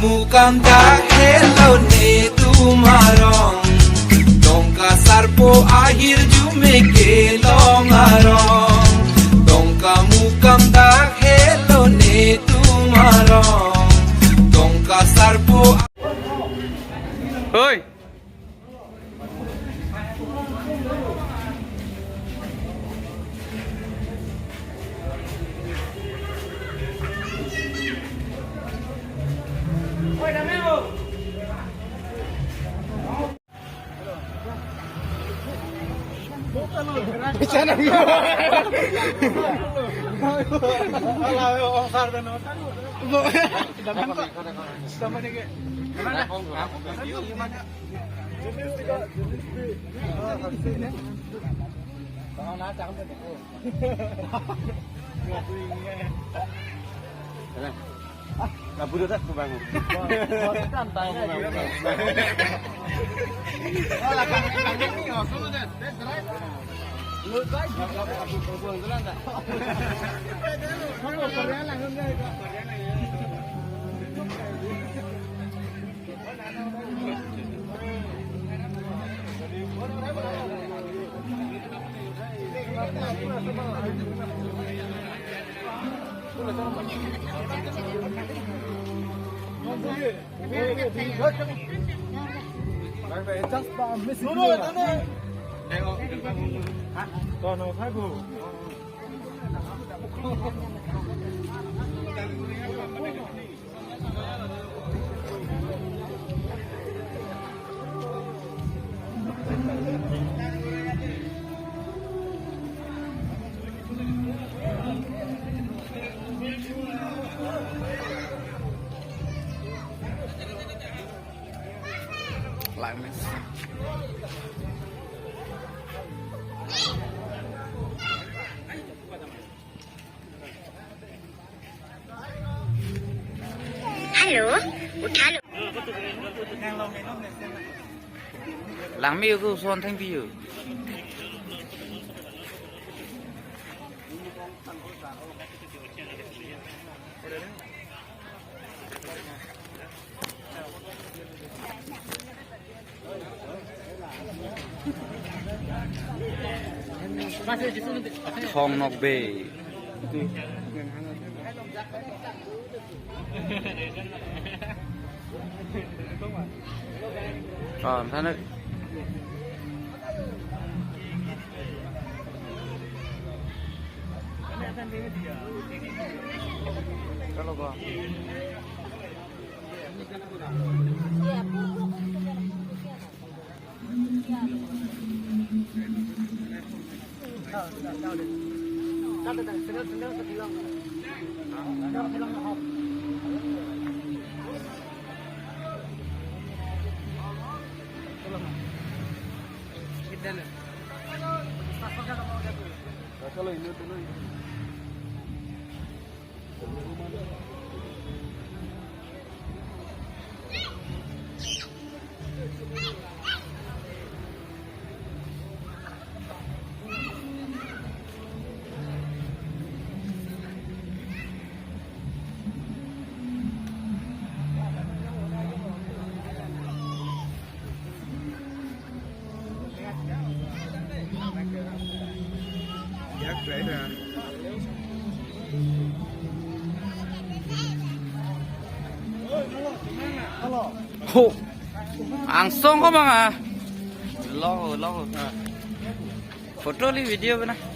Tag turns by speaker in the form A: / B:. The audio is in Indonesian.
A: mukan tak hello ne tumarong dongka sarpo akhir jume ke longarong dongka mukan tak hello ne tumarong dongka sarpo
B: Hoi.
C: Bicara dulu. Alah, osar dan osar. Sama nih ke. Mana? Gimana? Jenis tiga, jenis B. Hasilnya. Kalau nak cakap betul. Kabur dah aku bangun. Santai aja. Oh, lakang ini oh, solo deh. Lu guys, aku buang dulu enggak? Kamu Korea lah enggak?
B: Lại mình
D: Halo, udah lo.
B: làng miêu cứ son thanh biêu thong nọc bề còn thân ơi kalau gua kalau ini dulu Hô, ang song có bằng à? Lo, photo li video bên này.